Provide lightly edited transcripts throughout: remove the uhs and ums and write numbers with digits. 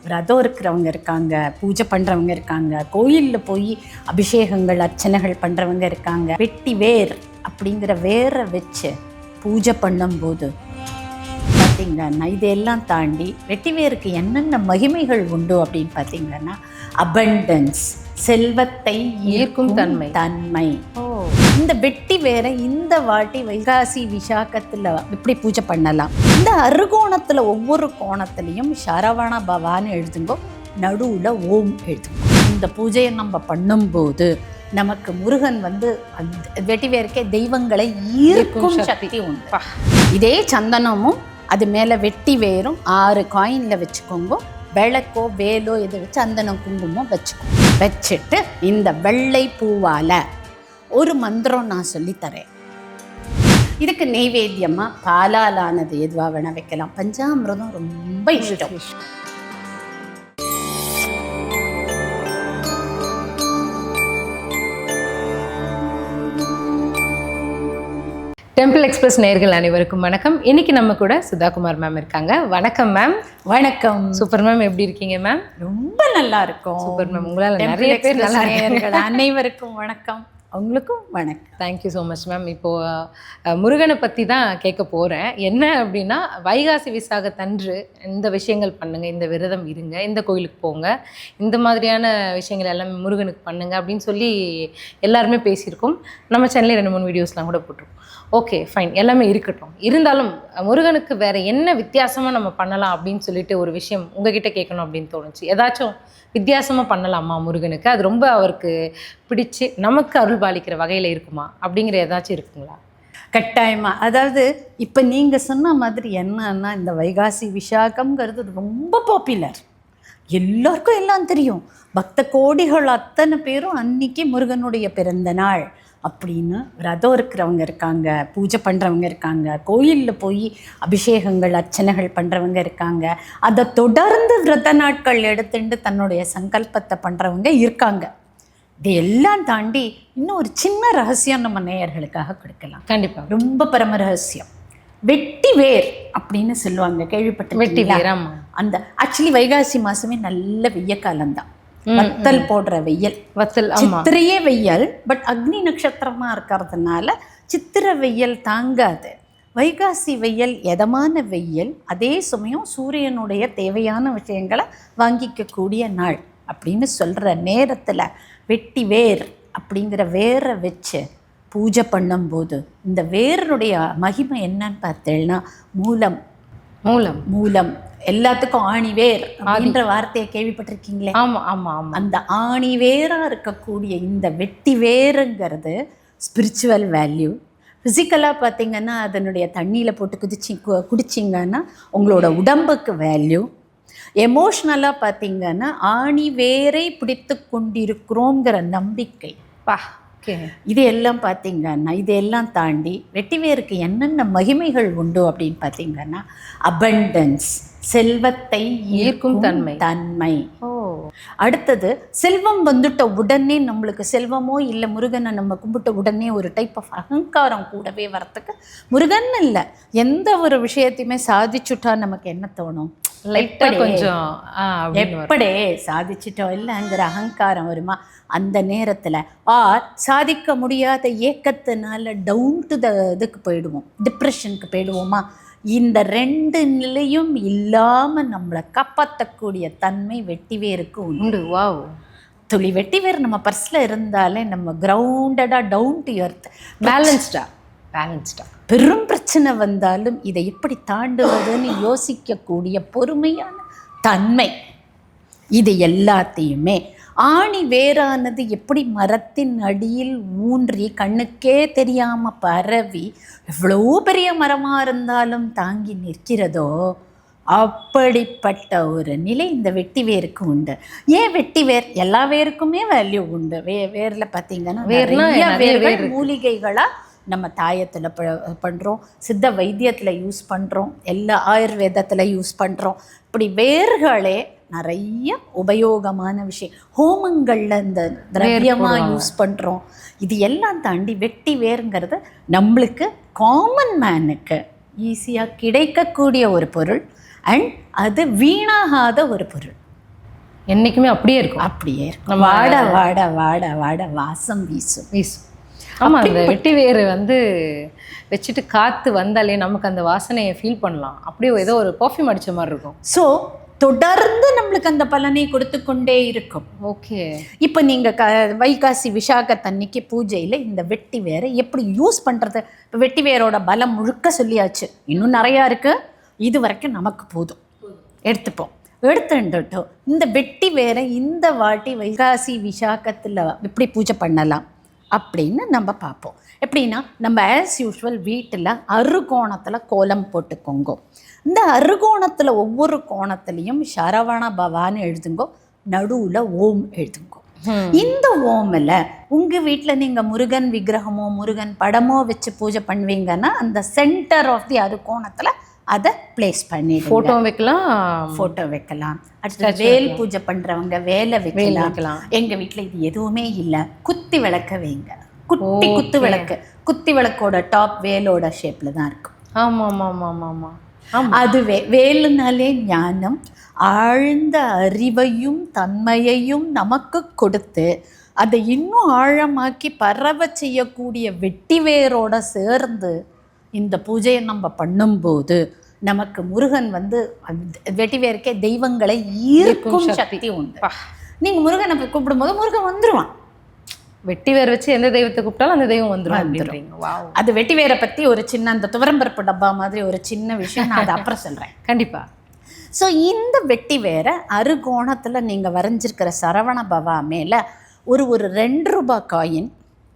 விரதம் இருக்கிறவங்க இருக்காங்க, பூஜை பண்ணுறவங்க இருக்காங்க, கோயிலில் போய் அபிஷேகங்கள் அர்ச்சனைகள் பண்ணுறவங்க இருக்காங்க. வெட்டி வேர் அப்படிங்கிற வேரை வச்சு பூஜை பண்ணும்போது பார்த்திங்கன்னா இதெல்லாம் தாண்டி வெட்டி வேருக்கு என்னென்ன மகிமைகள் உண்டு அப்படின்னு பார்த்திங்கன்னா அபண்டன்ஸ், செல்வத்தை ஈர்க்கும் தன்மை. இந்த வெட்டி வேரை இந்த வாட்டி வைகாசி விசாகத்தில் இப்படி பூஜை பண்ணலாம். இந்த அறுகோணத்தில் ஒவ்வொரு கோணத்துலேயும் சரவண பவான்னு எழுதுங்கோ, நடுவில் ஓம் எழுதுங்கோ. இந்த பூஜையை நம்ம பண்ணும்போது நமக்கு முருகன் வெட்டி வேருக்கே தெய்வங்களை ஈர்க்கும் சக்தி உண்டு. இதே சந்தனமும் அது மேலே வெட்டி வேரும் 6 காயினில் வச்சுக்கோங்க. விளக்கோ வேலோ இதை வச்சு சந்தனம் குங்குமம் வச்சுட்டு இந்த வெள்ளை பூவால் ஒரு மந்திரம் நான் சொல்லித்தரேன். இதுக்கு நெய்வேத்தியமாக பாலாலானது எதுவாக வேணால் வைக்கலாம். பஞ்சாமிரதம் ரொம்ப இஷ்டம். டெம்பிள் எக்ஸ்பிரஸ் நேயர்கள் அனைவருக்கும் வணக்கம். இன்னைக்கு நம்ம கூட சுதாகுமார் மேம் இருக்காங்க. வணக்கம் மேம். வணக்கம். சூப்பர் மேம், எப்படி இருக்கீங்க மேம்? ரொம்ப நல்லா இருக்கும். சூப்பர் மேம், உங்களால் நிறைய பேர் நல்லா நேயர்கள் அனைவருக்கும் வணக்கம். அவங்களுக்கும் வணக்கம். Thank you so much ma'am. இப்போது முருகனை பற்றி தான் கேட்க போகிறேன். என்ன அப்படின்னா, வைகாசி விசாகத்தன்று இந்த விஷயங்கள் பண்ணுங்கள், இந்த விரதம் இருங்க, இந்த கோயிலுக்கு போங்க, இந்த மாதிரியான விஷயங்கள் எல்லாமே முருகனுக்கு பண்ணுங்க அப்படின்னு சொல்லி எல்லாருமே பேசியிருக்கோம். நம்ம சேனலில் 2-3 வீடியோஸ்லாம் கூட போட்டிருக்கோம். ஓகே ஃபைன், எல்லாமே இருக்கட்டும். இருந்தாலும் முருகனுக்கு வேறு என்ன வித்தியாசமாக நம்ம பண்ணலாம் அப்படின்னு சொல்லிட்டு ஒரு விஷயம் உங்ககிட்ட கேட்கணும் அப்படின்னு தோணுச்சு. ஏதாச்சும் வித்தியாசமாக பண்ணலாமா முருகனுக்கு? அது ரொம்ப அவருக்கு பிடிச்சி நமக்கு அருள் பாலிக்கிற வகையில் இருக்குமா அப்படிங்கிற ஏதாச்சும் இருக்குங்களா? கட்டாயமாக. அதாவது இப்போ நீங்கள் சொன்ன மாதிரி என்னன்னா, இந்த வைகாசி விசாகம்ங்கிறது ரொம்ப பாப்புலர், எல்லாருக்கும் எல்லாம் தெரியும். பக்த கோடிகள் அத்தனை பேரும் அன்னைக்கு முருகனுடைய பிறந்த நாள் அப்படின்னு விரதம் இருக்கிறவங்க இருக்காங்க, பூஜை பண்ணுறவங்க இருக்காங்க, கோயிலில் போய் அபிஷேகங்கள் அர்ச்சனைகள் பண்ணுறவங்க இருக்காங்க, அதை தொடர்ந்து விரத நாட்கள் எடுத்துட்டு தன்னுடைய சங்கல்பத்தை பண்ணுறவங்க இருக்காங்க. இது எல்லாம் தாண்டி இன்னும் ஒரு சின்ன ரகசியம் நம்ம நேயர்களுக்காக கொடுக்கலாம். கண்டிப்பாக, ரொம்ப பரம ரகசியம். வெட்டி வேர் அப்படின்னு சொல்லுவாங்க, கேள்விப்பட்ட? வெட்டி வேர். அந்த ஆக்சுவலி வைகாசி மாதமே நல்ல வெய்ய காலம்தான். வத்தல் போடுற வெயில், சித்திரையே வெயில். பட் அக்னி நட்சத்திரமா இருக்கிறதுனால சித்திரை வெயில் தாங்காது. வைகாசி வெயில் எதமான வெயில், அதே சமயம் சூரியனுடைய தேவையான விஷயங்களை வாங்கிக்கக்கூடிய நாள் அப்படின்னு சொல்கிற நேரத்தில் வெட்டி வேர் அப்படிங்கிற வேரை வச்சு பூஜை பண்ணும்போது இந்த வேருடைய மகிமை என்னன்னு பார்த்தேன்னா, மூலம் மூலம் மூலம் எல்லாத்துக்கும் ஆணிவேர் அப்படின்ற வார்த்தையை கேள்விப்பட்டிருக்கீங்களே? ஆமாம் ஆமாம் ஆமாம். அந்த ஆணிவேராக இருக்கக்கூடிய இந்த வெட்டி வேருங்கிறது ஸ்பிரிச்சுவல் வேல்யூ. ஃபிசிக்கலாக பார்த்திங்கன்னா அதனுடைய தண்ணியில் போட்டு குடிச்சிங்கன்னா உங்களோட உடம்புக்கு வேல்யூ. எமோஷ்னலாக பார்த்திங்கன்னா ஆணிவேரை பிடித்து கொண்டிருக்கிறோங்கிற நம்பிக்கை. இது எல்லாம் பார்த்திங்கன்னா இதெல்லாம் தாண்டி வெட்டி வேருக்கு என்னென்ன மகிமைகள் உண்டு அப்படின்னு பார்த்திங்கன்னா அபண்டன்ஸ், செல்வத்தை ஈர்க்கும் தன்மை. அடுத்தது செல்வம் வந்துட்ட உடனே நம்மளுக்கு செல்வமோ இல்லை முருகனை நம்ம கும்பிட்ட உடனே ஒரு டைப் ஆஃப் அகங்காரம் கூடவே வரத்துக்கு, முருகன் இல்லை எந்த ஒரு விஷயத்தையுமே சாதிச்சுட்டா நமக்கு என்ன தோணும்? கொஞ்சம் எப்படே சாதிச்சிட்டோம் இல்லைங்கிற அகங்காரம் வருமா? அந்த நேரத்தில் சாதிக்க முடியாத ஏக்கத்தினால டவுன் டு இதுக்கு போயிடுவோம், டிப்ரெஷனுக்கு போயிடுவோமா? இந்த 2 நிலையும் இல்லாமல் நம்மளை காப்பாற்றக்கூடிய தன்மை வெட்டிவேருக்கு உண்டு. வாவ். துளி வெட்டிவேர் நம்ம பர்ஸில் இருந்தாலே நம்ம கிரவுண்டடாக டவுன் டு எர்த், பேலன்ஸ்டாக பெரும் பிரச்சனை வந்தாலும் இதை எப்படி தாண்டுவதுன்னு யோசிக்கக்கூடிய பொறுமையான தன்மை. இது எல்லாத்தையுமே ஆணி வேரானது எப்படி மரத்தின் அடியில் ஊன்றி கண்ணுக்கே தெரியாமல் பரவி எவ்வளோ பெரிய மரமாக இருந்தாலும் தாங்கி நிற்கிறதோ, அப்படிப்பட்ட ஒரு நிலை இந்த வெட்டி வேருக்கு உண்டு. ஏன் வெட்டி வேர்? எல்லா வேருக்குமே வேல்யூ உண்டு. வேரில் பார்த்தீங்கன்னா வேர்கள் மூலிகைகளாக நம்ம தாயத்தில் பண்ணுறோம், சித்த வைத்தியத்தில் யூஸ் பண்ணுறோம், எல்லா ஆயுர்வேதத்தில் யூஸ் பண்ணுறோம். இப்படி வேர்களே நிறைய உபயோகமான விஷயம், ஹோமங்களில் இந்த திரவியமாக யூஸ் பண்ணுறோம். இது எல்லாம் தாண்டி வெட்டி வேருங்கிறது நம்மளுக்கு காமன் மேனுக்கு ஈஸியாக கிடைக்கக்கூடிய ஒரு பொருள். அண்ட் அது வீணாகாத ஒரு பொருள். என்னைக்குமே அப்படியே இருக்கும். அப்படியே இருக்கும். வாட வாட வாட வாட வாசம் வீசும். ஆமாம், அந்த வெட்டி வேறு வந்து வச்சுட்டு காற்று வந்தாலே நமக்கு அந்த வாசனையை ஃபீல் பண்ணலாம். அப்படியே ஏதோ ஒரு பர்ஃப்யூம் அடித்த மாதிரி இருக்கும். ஸோ தொடர்ந்து நம்மளுக்கு அந்த பலனை கொடுத்து கொண்டே இருக்கும். ஓகே. இப்போ நீங்கள் வைகாசி விசாகத்தன்னைக்கு பூஜையில் இந்த வெட்டி வேரை எப்படி யூஸ் பண்ணுறது? இப்போ வெட்டி வேரோட பலம் முழுக்க சொல்லியாச்சு, இன்னும் நிறையா இருக்குது. இது வரைக்கும் நமக்கு போதும், எடுத்துப்போம். எடுத்துட்டோம் இந்த வெட்டி வேரை இந்த வாட்டி வைகாசி விசாகத்தில் எப்படி பூஜை பண்ணலாம் அப்படின்னு நம்ம பார்ப்போம். எப்படின்னா, நம்ம ஆஸ் யூஷுவல் வீட்டில் அறுகோணத்தில் கோலம் போட்டுக்கோங்க. இந்த அறுகோணத்தில் ஒவ்வொரு கோணத்துலேயும் சரவண பவான்னு எழுதுங்கோ, நடுவில் ஓம் எழுதுங்கோ. இந்த ஓமில் உங்கள் வீட்டில் நீங்கள் முருகன் விக்கிரகமோ முருகன் படமோ வச்சு பூஜை பண்ணுவீங்கன்னா அந்த சென்டர் ஆஃப் தி அறுகோணத்தில் அதை பிளேஸ் பண்ணி ஃபோட்டோ வைக்கலாம். அடுத்து வேல் பூஜை பண்ணுறவங்க வேலை வைக்கலாம். எங்கள் வீட்டில் இது எதுவுமே இல்லை, குத்தி விளக்க வைங்க. குட்டி குத்து விளக்கு, குத்தி விளக்கோட டாப் வேலோட ஷேப்பில் தான் இருக்கும். ஆமாம் ஆமாம் ஆமாம் ஆமாம். அதுவே வேலுனாலே ஞானம், ஆழ்ந்த அறிவையும் தன்மையையும் நமக்கு கொடுத்து அதை இன்னும் ஆழமாக்கி பரவ செய்யக்கூடிய வெட்டி வேரோட சேர்ந்து இந்த பூஜையை நம்ம பண்ணும்போது நமக்கு முருகன் வந்து வெட்டி வேருக்கே தெய்வங்களை ஈர்க்கும் சக்தி உண்டு. நீங்கள் முருகனை கூப்பிடும்போது முருகன் வந்துடுவான். வெட்டி வேர் வச்சு எந்த தெய்வத்தை கூப்பிட்டாலும் அந்த தெய்வம் வந்துடும். அது வெட்டி வேரை பற்றி ஒரு சின்ன அந்த துவரம்பருப்பு டப்பா மாதிரி ஒரு சின்ன விஷயம், நான் அதை அப்புறம் சொல்கிறேன் கண்டிப்பாக. ஸோ இந்த வெட்டி வேரை அறுகோணத்தில் நீங்கள் வரைஞ்சிருக்கிற சரவண பவா மேலே ஒரு 2 ரூபாய் காயின்,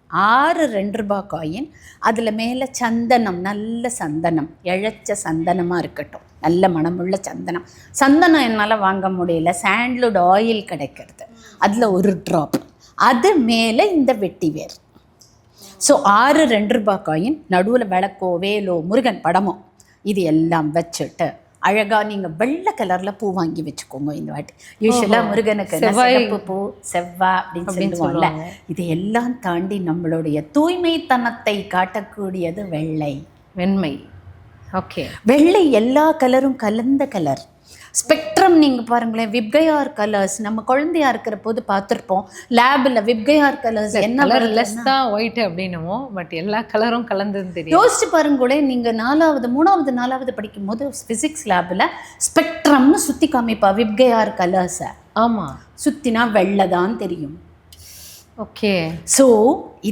6 2 ரூபாய் காயின், அதில் மேலே சந்தனம், நல்ல சந்தனம், இழைச்ச சந்தனமாக இருக்கட்டும், நல்ல மனமுள்ள சந்தனம். சந்தனம் என்னால் வாங்க முடியல, சாண்ட்லுட் ஆயில் கிடைக்கிறது, அதில் ஒரு ட்ராப், அது மேலே இந்த வெட்டி வேர். ஸோ 6 2 ரூபாய் காயின், நடுவில் விளக்கோ வேலோ முருகன் படமோ இது எல்லாம் வச்சுட்டு அழகாக நீங்கள் வெள்ளை கலரில் பூ வாங்கி வச்சுக்கோங்க. இந்த வாட்டி யூஸ்வலாக முருகனுக்கு சிவப்பு பூ, செவ்வா அப்படின்னு சொல்லுவோம்ல, இதையெல்லாம் தாண்டி நம்மளுடைய தூய்மைத்தனத்தை காட்டக்கூடியது வெண்மை. ஓகே. வெள்ளை எல்லா கலரும் கலந்த கலர். ஸ்பெக்ட்ரம் நீங்கள் பாருங்களேன், விப்கையார் கலர்ஸ் நம்ம குழந்தையா இருக்கிற போது பார்த்துருப்போம் லேபில். விப்கையார் கலர்ஸ் என்ன லெஸ் தான் ஒயிட் அப்படின்னுமோ, பட் எல்லா கலரும் கலந்துன்னு தெரியும். யோசிச்சு பாருங்களே, நீங்கள் 4வது 3வது 4வது படிக்கும் போது ஃபிசிக்ஸ் லேபில் ஸ்பெக்ட்ரம்னு சுற்றி காமிப்பா விப்கையார் கலர்ஸை. ஆமாம், சுற்றினா வெள்ளை தான் தெரியும். ஓகே. ஸோ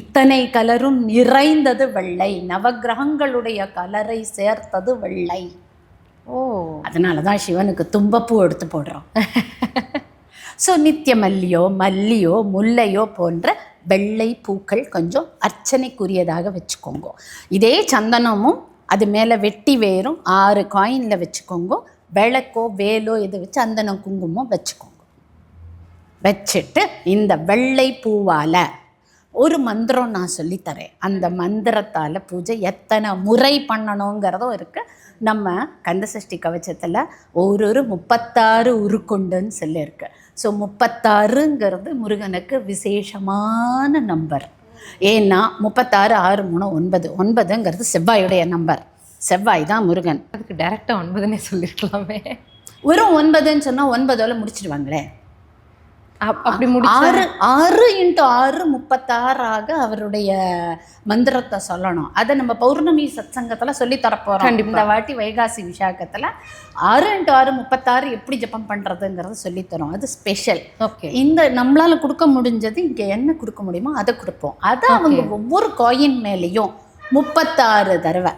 இத்தனை கலரும் நிறைந்தது வெள்ளை, நவகிரகங்களுடைய கலரை சேர்த்தது வெள்ளை. ஓ, அதனால தான் சிவனுக்கு தும்பப்பூ எடுத்து போடுறோம். ஸோ நித்திய மல்லியோ முல்லையோ போன்ற வெள்ளை பூக்கள் கொஞ்சம் அர்ச்சனைக்குரியதாக வச்சுக்கோங்க. இதே சந்தனமும் அது மேலே வெட்டி வேரும் 6 காயினில் வச்சுக்கோங்க. விளக்கோ வேலோ இதை வச்சு சந்தனம் குங்குமம் வச்சுக்கோங்க. வச்சுட்டு இந்த வெள்ளை பூவால் ஒரு மந்திரம் நான் சொல்லித்தரேன். அந்த மந்திரத்தால் பூஜை எத்தனை முறை பண்ணணுங்கிறதும் இருக்குது. நம்ம கந்தசஷ்டி கவச்சத்தில் ஒரு 36 உருக்குண்டுன்னு சொல்லியிருக்கு. ஸோ 36ங்கிறது முருகனுக்கு விசேஷமான நம்பர். ஏன்னா 36 6 3 9, 9ங்கிறது செவ்வாயுடைய நம்பர். செவ்வாய் தான் முருகன். அதுக்கு டைரெக்டாக 9னே சொல்லியிருக்கலாமே. வெறும் 9ன்னு சொன்னால் 9ஆல் முடிச்சிடுவாங்களே. அப்படி 6 × 6 36 அவருடைய மந்திரத்தை சொல்லணும். அதை நம்ம பௌர்ணமி சத்சங்கத்தில் சொல்லி தரப்போகிறோம். இந்த வாட்டி வைகாசி விசாகத்தில் 6 × 6 36 எப்படி ஜபம் பண்ணுறதுங்கிறத சொல்லித்தரோம். அது ஸ்பெஷல். ஓகே. இந்த நம்மளால் கொடுக்க முடிஞ்சது இங்கே என்ன கொடுக்க முடியுமோ அதை கொடுப்போம். அதை அவங்க ஒவ்வொரு காயின் மேலேயும் 36 தடவை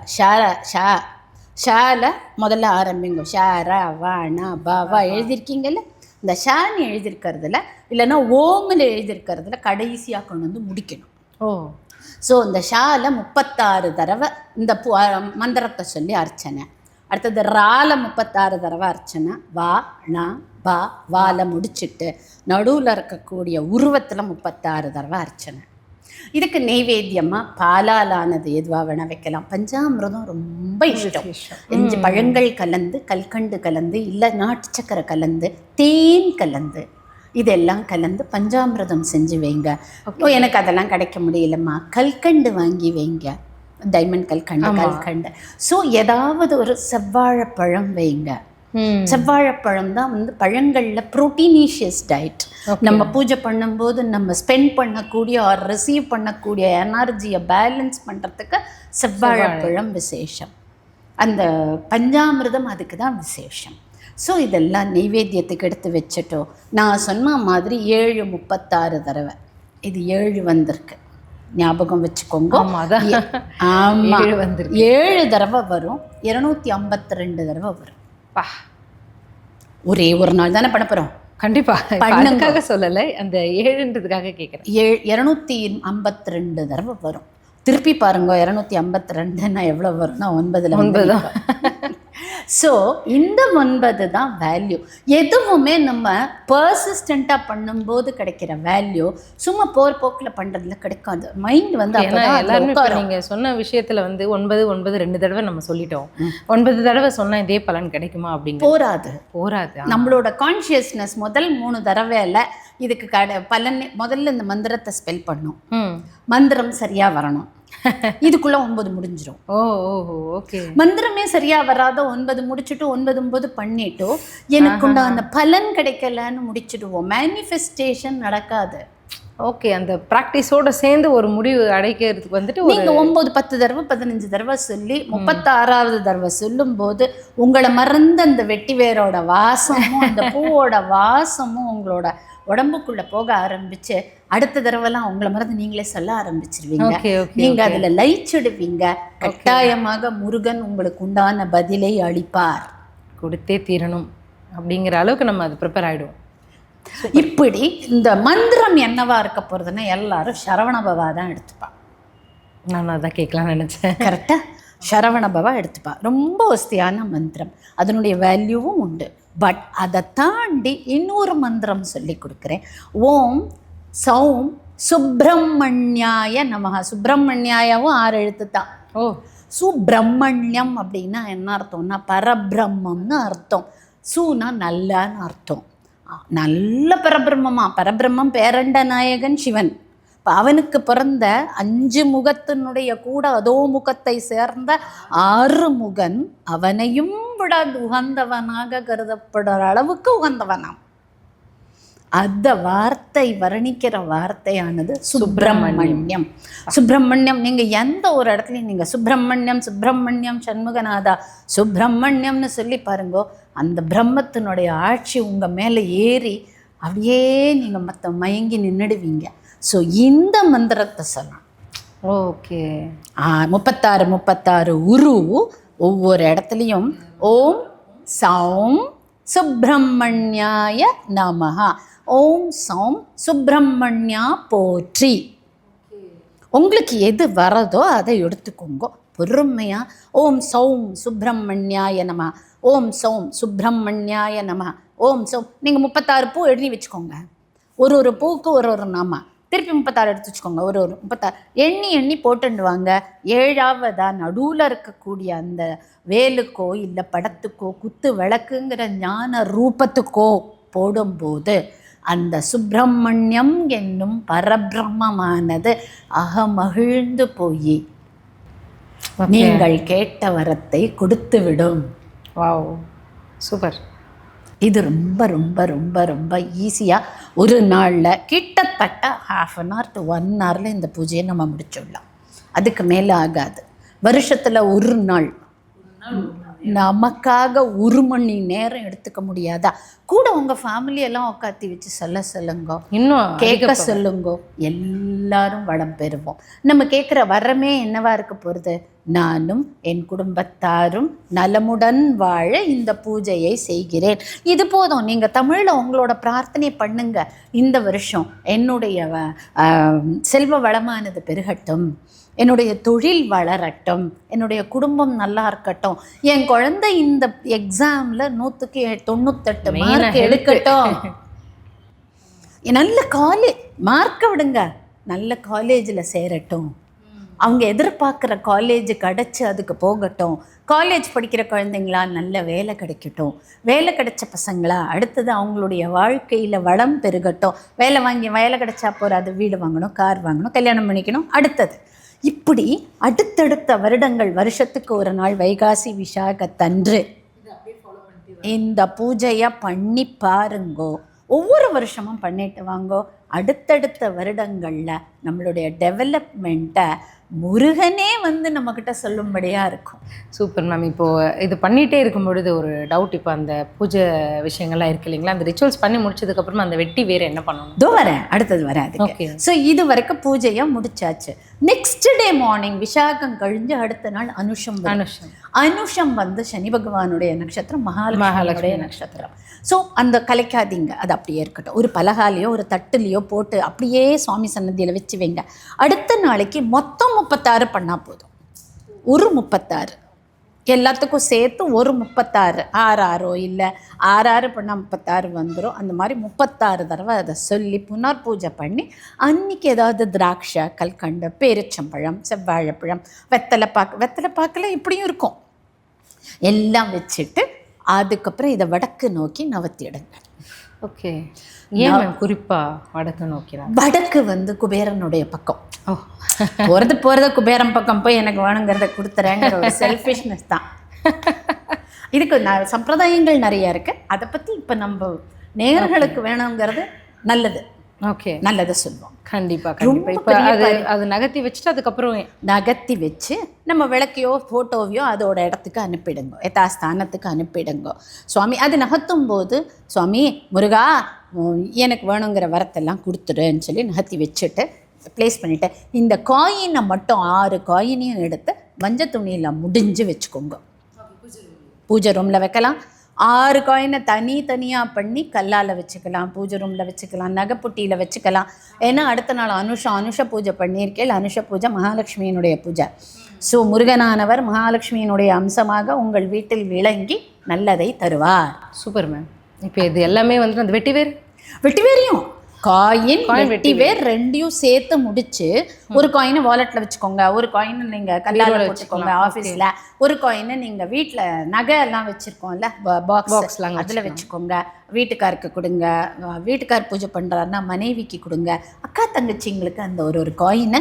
ஷால முதல்ல ஆரம்பிங்க. ஷார வாணா பாவா எழுதியிருக்கீங்கல்ல, இந்த ஷான்னு எழுதியிருக்கிறதுல இல்லைன்னா ஓமில் எழுதியிருக்கிறதுல கடைசியாக கொண்டு வந்து முடிக்கணும். ஸோ இந்த ஷால 36 தடவை இந்த மந்திரத்தை சொல்லி அர்ச்சனை. அடுத்தது ரால 36 தடவை அர்ச்சனை. வா நா பா வால முடிச்சுட்டு நடுவில் இருக்கக்கூடிய உருவத்தில் 36 தடவை அர்ச்சனை. இதுக்கு நெய்வேத்தியமாக பாலாலானது எதுவாக வேணால் வைக்கலாம். பஞ்சாமிரதம் ரொம்ப இஷ்டம். 5 பழங்கள் கலந்து, கல்கண்டு கலந்து, இல்லை நாட்டு சக்கரை கலந்து, தேன் கலந்து, இதெல்லாம் கலந்து பஞ்சாமிரதம் செஞ்சு வைங்க. எனக்கு அதெல்லாம் கிடைக்க முடியலம்மா, கல்கண்டு வாங்கி வைங்க, டைமண்ட் கல்கண்டு. ஸோ ஏதாவது ஒரு செவ்வாழைப்பழம் வைங்க. செவ்வாழைப்பழம் தான் வந்து பழங்களில் ப்ரோட்டீனீஷியஸ் டயட். நம்ம பூஜை பண்ணும்போது நம்ம ஸ்பெண்ட் பண்ணக்கூடிய ஆர் ரிசீவ் பண்ணக்கூடிய எனர்ஜியை பேலன்ஸ் பண்ணுறதுக்கு செவ்வாழைப்பழம் விசேஷம். அந்த பஞ்சாமிர்தம் அதுக்கு தான் விசேஷம். ஸோ இதெல்லாம் நெய்வேத்தியத்துக்கு எடுத்து வச்சுட்டோம். நான் சொன்ன மாதிரி 736 தடவை இது 7 வந்திருக்கு, ஞாபகம் வச்சுக்கோங்க. ஆமாம் 7 தடவை வரும், 252 தடவை வரும். ஒரே ஒரு நாள் தானே பண்ண போகிறோம். கண்டிப்பாக பண்ணுக்காக சொல்லலை, அந்த 7ன்றதுக்காக கேட்குறேன். 252 தடவை வரும். திருப்பி பாருங்க, 252ன்னா எவ்வளோ வரும்னா 9 ஸோ இந்த 9 தான் வேல்யூ. எதுவுமே நம்ம பர்சிஸ்டண்ட்டாக பண்ணும்போது கிடைக்கிற வேல்யூ சும்மா போக்கில் பண்ணுறதுல கிடைக்காது. மைண்ட் வந்து எல்லாருமே நீங்கள் சொன்ன விஷயத்தில் வந்து 9 2 தடவை நம்ம சொல்லிட்டோம். 9 தடவை சொன்னால் இதே பலன் கிடைக்குமா அப்படிங்க? போராது. நம்மளோட கான்ஷியஸ்னஸ் முதல் 3 தடவையில் இதுக்கு பலன். முதல்ல இந்த மந்திரத்தை ஸ்பெல் பண்ணும், மந்திரம் சரியாக வரணும், இதுக்குள்ள 9 முடிஞ்சிடும். ஓகே. மந்திரமே சரியா வராத 9 முடிச்சுட்டு 9 பண்ணிட்டு எனக்கு உண்டான பலன் கிடைக்கலன்னு முடிச்சுடுவோம். மேனிஃபெஸ்டேஷன் நடக்காது. ஓகே. அந்த ப்ராக்டிஸோட சேர்ந்து ஒரு முடிவு அடைக்கிறதுக்கு வந்துட்டு நீங்க 9 10 தடவை 15 தடவை சொல்லி 36வது தடவை சொல்லும் போது உங்களை மறந்த அந்த வெட்டி வேரோட வாசமும் அந்த பூவோட வாசமும் உங்களோட உடம்புக்குள்ள போக ஆரம்பிச்சு அடுத்த தடவைலாம் உங்களை மறந்து நீங்களே சொல்ல ஆரம்பிச்சிருவீங்க. நீங்க அதுல லயிச்சிடுவீங்க. கட்டாயமாக முருகன் உங்களுக்கு உண்டான பதிலை அளிப்பார். கொடுத்தே தீரணும் அப்படிங்கிற அளவுக்கு நம்ம அது ப்ரிப்பேர் ஆயிடுவோம். இப்படி இந்த மந்திரம் என்னவா இருக்க போறதுன்னா எல்லாரும் சரவணபவா தான் எடுத்துப்பா. நான் அதான் கேட்கலாம்னு நினைச்சேன். கரெக்டா, சரவணபவா எடுத்துப்பா. ரொம்ப வசதியான மந்திரம், அதனுடைய வேல்யூவும் உண்டு. பட் அதை தாண்டி இன்னொரு மந்திரம் சொல்லி கொடுக்குறேன். ஓம் சௌம் சுப்பிரமணியாய நமஹ. சுப்பிரமணியாயவும் 6 எழுத்து தான். சுப்பிரமணியம் அப்படின்னா என்ன அர்த்தம்னா பரபிரம்மம்னு அர்த்தம். சுனா நல்லன்னு அர்த்தம். நல்ல பரபிரம்மமா, பரபிரம்மம் பேரண்ட நாயகன் சிவன். இப்போ அவனுக்கு பிறந்த 5 முகத்தினுடைய கூட அதோ முகத்தை சேர்ந்த 6 முகன் அவனையும் விட உகந்தவனாக கருதப்படுற அளவுக்கு உகந்தவனாம். அந்த வார்த்தை வர்ணிக்கிற வார்த்தையானது சுப்பிரமணியம். சுப்பிரமணியம் நீங்க எந்த ஒரு இடத்துலையும் நீங்க சுப்பிரமணியம் சுப்பிரமணியம் சண்முகநாதா சுப்பிரமணியம்னு சொல்லி பாருங்கோ, அந்த பிரம்மத்தினுடைய ஆட்சி உங்க மேலே ஏறி அப்படியே நீங்க மற்ற மயங்கி நின்றுடுவீங்க. ஸோ இந்த மந்திரத்தை சொல்லலாம். ஓகே. 36 உரு ஒவ்வொரு இடத்துலையும் ஓம் சௌம் சுப்பிரமணியாய நமஹ, ஓம் சௌம் சுப்பிரமணியா போற்றி. உங்களுக்கு எது வரதோ அதை எடுத்துக்கோங்க பொறுமையா. ஓம் சௌம் சுப்பிரமணியாய நமஹ, ஓம் சௌம் சுப்பிரமணியாய நமஹ, ஓம் சௌம். நீங்கள் 36 பூ எழுதி வச்சுக்கோங்க. ஒரு பூவுக்கு ஒரு நாமா. திருப்பி 36 எடுத்து வச்சுக்கோங்க. ஒரு 36 எண்ணி போட்டுண்டு வாங்க. 7ஆவதா நடுவில் இருக்கக்கூடிய அந்த வேலுக்கோ இல்லை படத்துக்கோ குத்து விளக்குங்கிற ஞான ரூபத்துக்கோ போடும்போது அந்த சுப்பிரமணியம் என்னும் பரபிரம்மமானது அகமகிழ்ந்து போய் நீங்கள் கேட்ட வரத்தை கொடுத்து விடும். Wow, super. இது ரொம்ப ரொம்ப ரொம்ப ரொம்ப ஈஸியாக ஒரு நாளில் கிட்டத்தட்ட 1/2 hour to 1 hour இந்த பூஜையை நம்ம முடிச்சிடலாம். அதுக்கு மேலே ஆகாது. வருஷத்தில் ஒரு நாள் நமக்காக 1 மணி நேரம் எடுத்துக்க முடியாதா? கூட உங்கள் ஃபேமிலியெல்லாம் உட்காத்தி வச்சு சொல்லுங்க, இன்னும் கேட்க சொல்லுங்க. எல்லாரும் வளம் பெறுவோம். நம்ம கேட்குற வரமே என்னவா இருக்க போகிறது? நானும் என் குடும்பத்தாரும் நலமுடன் வாழ இந்த பூஜையை செய்கிறேன். இது போதும். நீங்கள் தமிழில் உங்களோட பிரார்த்தனை பண்ணுங்க. இந்த வருஷம் என்னுடைய செல்வ வளமானது பெருகட்டும், என்னுடைய தொழில் வளரட்டும், என்னுடைய குடும்பம் நல்லா இருக்கட்டும், என் குழந்தை இந்த எக்ஸாமில் 100க்கு 98 மார்க் எடுக்கட்டும், நல்ல காலேஜ் மார்க்கை விடுங்க, நல்ல காலேஜில் சேரட்டும், அவங்க எதிர்பார்க்குற காலேஜ் கிடச்சி அதுக்கு போகட்டும், காலேஜ் படிக்கிற குழந்தைங்களா நல்ல வேலை கிடைக்கட்டும், வேலை கிடைச்ச பசங்களா அடுத்தது அவங்களுடைய வாழ்க்கையில் வளம் பெருகட்டும், வேலை கிடைச்சா போகாது, வீடு வாங்கணும், கார் வாங்கணும், கல்யாணம் பண்ணிக்கணும், அடுத்தது இப்படி அடுத்தடுத்த வருடங்கள், வருஷத்துக்கு ஒரு நாள் வைகாசி விசாகத்தன்று இந்த பூஜையை பண்ணி பாருங்கோ. ஒவ்வொரு வருஷமும் பண்ணிட்டு வாங்கோ. அடுத்தடுத்த வருடங்களில் நம்மளுடைய டெவலப்மெண்ட்டை முருகனே வந்து நம்மக்கிட்ட சொல்லும்படியாக இருக்கும். Super ma'am. இப்போது இது பண்ணிகிட்டே இருக்கும் பொழுது ஒரு டவுட். இப்போ அந்த பூஜை விஷயங்கள்லாம் இருக்கு இல்லைங்களா, அந்த ரிச்சுவல்ஸ் பண்ணி முடிச்சதுக்கப்புறமா அந்த வெட்டி வேறு என்ன பண்ணணும்? இதோ வரேன், அடுத்தது வரேன் அதுக்கு. ஸோ இது வரைக்கும் பூஜையை முடிச்சாச்சு. நெக்ஸ்ட் டே மார்னிங் விசாகம் கழிஞ்சு அடுத்த நாள் அனுஷம். அனுஷம் வந்து சனி பகவானுடைய நட்சத்திரம், மகாலட்சுமியுடைய நட்சத்திரம். ஸோ அந்த கலைக்காதீங்க, அது அப்படியே இருக்கட்டும். ஒரு பலகாலையோ ஒரு தட்டுலையோ போட்டு அப்படியே சுவாமி சன்னதியில் வச்சு வைங்க. அடுத்த நாளைக்கு மொத்தம் 36 பண்ணால் போதும். ஒரு 36 எல்லாத்துக்கும் சேர்த்து ஒரு 36, 6 இல்லை 6 பண்ணால் 36 வந்துடும். அந்த மாதிரி 36 தடவை அதை சொல்லி புனர் பூஜை பண்ணி அன்றைக்கி ஏதாவது திராட்சை, கல்கண்டு, பேரிச்சம்பழம், செவ்வாழைப்பழம், வெத்தலை பாக்கில் இப்படியும் இருக்கும் எல்லாம் வச்சுட்டு அதுக்கப்புறம் இதை வடக்கு நோக்கி நவத்திடுங்க. ஓகே. ஏன் மேம் குறிப்பாக வடக்கு நோக்கிறாங்க? வடக்கு வந்து குபேரனுடைய பக்கம். போகிறது குபேரன் பக்கம் போய் எனக்கு வேணுங்கிறத கொடுத்துறேங்கிற ஒரு செல்ஃபிஷ்னஸ் தான். இதுக்கு சம்பிரதாயங்கள் நிறைய இருக்குது. அதை பற்றி இப்போ நம்ம நேயர்களுக்கு வேணுங்கிறது நல்லது. ஓகே, நல்லதை சொல்லுவோம். கண்டிப்பாக. இப்போ அது நகர்த்தி வச்சுட்டு அதுக்கப்புறம் நகர்த்தி வச்சு நம்ம விளக்கையோ ஃபோட்டோவையோ அதோட இடத்துக்கு அனுப்பிடுங்க, யதாஸ்தானத்துக்கு அனுப்பிடுங்க. சுவாமி அது நகர்த்தும் போது சுவாமி முருகா எனக்கு வேணுங்கிற வரத்தெல்லாம் கொடுத்துடுன்னு சொல்லி நகர்த்தி வச்சுட்டு ப்ளேஸ் பண்ணிவிட்டு இந்த காயினை மட்டும் 6 காயினையும் எடுத்து மஞ்சள் துணியில் முடிஞ்சு வச்சுக்கோங்க. பூஜை ரூமில் வைக்கலாம். 6 காயினை தனியாக பண்ணி கல்லால் வச்சுக்கலாம், பூஜை ரூமில் வச்சுக்கலாம், நகைப்புட்டியில் வச்சுக்கலாம். ஏன்னா அடுத்த நாள் அனுஷ பூஜை பண்ணியிருக்கேன். அனுஷ பூஜை மகாலட்சுமியினுடைய பூஜை. ஸோ முருகனானவர் மகாலட்சுமியினுடைய அம்சமாக உங்கள் வீட்டில் விளங்கி நல்லதை தருவார். Super ma'am. இப்போ இது எல்லாமே வந்து அந்த வெட்டிவேரையும் காயின் வெட்டிவேர் ரெண்டையும் சேர்த்து முடிச்சு ஒரு காயினை வாலெட்டில் வச்சுக்கோங்க, ஒரு காயினை நீங்கள் கல்லால் வச்சுக்கோங்க ஆஃபீஸில், ஒரு காயினை நீங்கள் வீட்டில் நகை எல்லாம் வச்சுருக்கோம்ல பாக்ஸ்லாம் அதில் வச்சுக்கோங்க. வீட்டுக்காருக்கு கொடுங்க, வீட்டுக்கார் பூஜை பண்ணுறாருன்னா மனைவிக்கு கொடுங்க, அக்கா தங்கச்சிங்களுக்கு அந்த ஒரு காயினை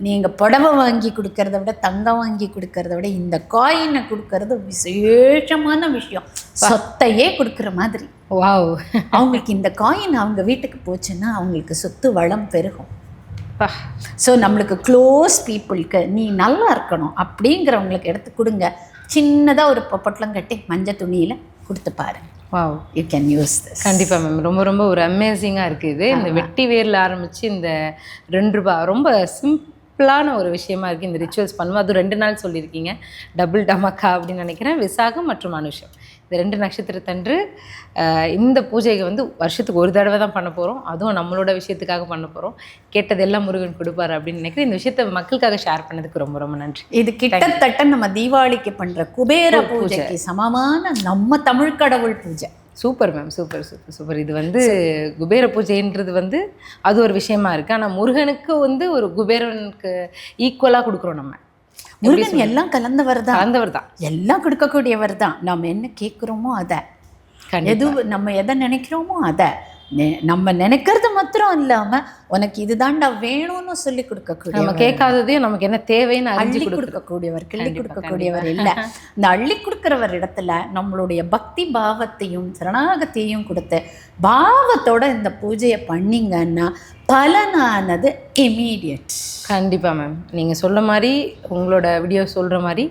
நீங்கள் புடவை வாங்கி கொடுக்கறத விட தங்கம் வாங்கி கொடுக்கறத விட இந்த காயினை கொடுக்கறது விசேஷமான விஷயம். சொத்தையே கொடுக்குற மாதிரி. வாவ். அவங்களுக்கு இந்த காயின் அவங்க வீட்டுக்கு போச்சுன்னா அவங்களுக்கு சொத்து வளம் பெருகும். ஸோ நம்மளுக்கு க்ளோஸ் பீப்புளுக்கு நீ நல்லா இருக்கணும் அப்படிங்கிறவங்களுக்கு எடுத்து கொடுங்க. சின்னதாக ஒரு பொட்டலம் கட்டி மஞ்சள் துணியில் கொடுத்து பாருங்க. Wow, you can use this. கண்டிப்பாக மேம். ரொம்ப ரொம்ப ஒரு அமேசிங்காக இருக்குது. இந்த வெட்டி வேரில் ஆரம்பித்து இந்த 2 ரூபாய் ரொம்ப சிம்பிளான ஒரு விஷயமா இருக்குது. இந்த ரிச்சுவல்ஸ் பண்ணுவோம். அது 2 நாள் சொல்லியிருக்கீங்க, டபுள் டமக்கா அப்படின்னு நினைக்கிறேன். விசாகம் மற்றும் அனுஷம் இந்த 2 நட்சத்திரத்தன்று இந்த பூஜைக்கு வந்து வருஷத்துக்கு ஒரு தடவை தான் பண்ண போகிறோம். அதுவும் நம்மளோட விஷயத்துக்காக பண்ண போகிறோம். கேட்டதெல்லாம் முருகன் கொடுப்பார் அப்படின்னு நினைக்கிறேன். இந்த விஷயத்தை மக்களுக்காக ஷேர் பண்ணதுக்கு ரொம்ப ரொம்ப நன்றி. இது கிட்டத்தட்ட நம்ம தீபாவளிக்கு பண்ணுற குபேர பூஜைக்கு சமமான நம்ம தமிழ் கடவுள் பூஜை. Super ma'am. சூப்பர். இது வந்து குபேர பூஜைன்றது வந்து அது ஒரு விஷயமா இருக்குது. ஆனால் முருகனுக்கு வந்து ஒரு குபேரனுக்கு ஈக்குவலாக கொடுக்குறோம். நம்ம முருகன் எல்லாம் கலந்தவர் தான், எல்லாம் கொடுக்கக்கூடியவர் தான். நம்ம என்ன கேட்குறோமோ அதை, நம்ம எதை நினைக்கிறோமோ அதை, நம்ம நினைக்கிறது மாத்திரம் இல்லாமல் உனக்கு இதுதாண்டா வேணும்னு சொல்லி கொடுக்கக்கூடிய, நம்ம கேட்காததையும் நமக்கு என்ன தேவைன்னு அள்ளி கொடுக்கக்கூடியவர், கிள்ளி கொடுக்கக்கூடியவர் இல்லை. இந்த அள்ளி கொடுக்குறவர் இடத்துல நம்மளுடைய பக்தி பாவத்தையும் சரணாகத்தையும் கொடுத்து பாவத்தோட இந்த பூஜையை பண்ணிங்கன்னா பலனானது இமீடியட். கண்டிப்பாக மேம். நீங்கள் சொல்ல மாதிரி, உங்களோட வீடியோ சொல்கிற மாதிரி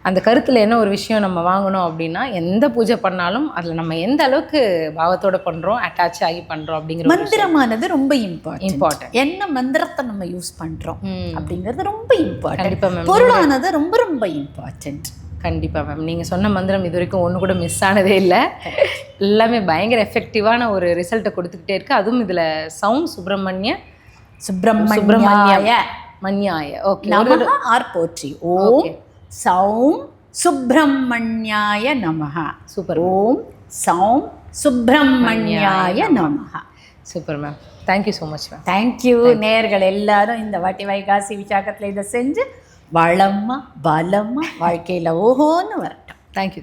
அந்த கருத்தில் என்ன ஒரு விஷயம் நம்ம வாங்கணும் அப்படின்னா, எந்த பூஜை பண்ணாலும் அதில் நம்ம எந்த அளவுக்கு பாவத்தோடு பண்ணுறோம், அட்டாச் ஆகி பண்ணுறோம் அப்படிங்கிற மந்திரமானது ரொம்ப இம்பார்ட்டன்ட். என்ன மந்திரத்தை நம்ம யூஸ் பண்ணுறோம் அப்படிங்கிறது ரொம்ப இம்பார்ட்டன்ட். கண்டிப்பாக மேம். பொருளானது ரொம்ப ரொம்ப இம்பார்ட்டன்ட். கண்டிப்பாக மேம். நீங்கள் சொன்ன மந்திரம் இது வரைக்கும் ஒன்று கூட மிஸ் ஆனதே இல்லை. எல்லாமே பயங்கர எஃபெக்டிவான ஒரு ரிசல்ட்டை கொடுத்துக்கிட்டே இருக்குது. அதுவும் இதில் சவுண்ட் சுப்பிரமணியாய ஓகே ஆர் போற்றி. ஓம் சௌம் சுப்பிரமணியாய நமஹ. சூப்பர். ஓம் சௌம் சுப்பிரமணியாய நமஹ. Super ma'am. Thank you so much ma'am. Thank you. நேயர்கள் எல்லாரும் இந்த வாட்டி வைகாசி விசாகத்தில் இதை செஞ்சு வளமாக பலமாக வாழ்க்கையில் ஓஹோன்னு வரட்டும். தேங்க்யூ.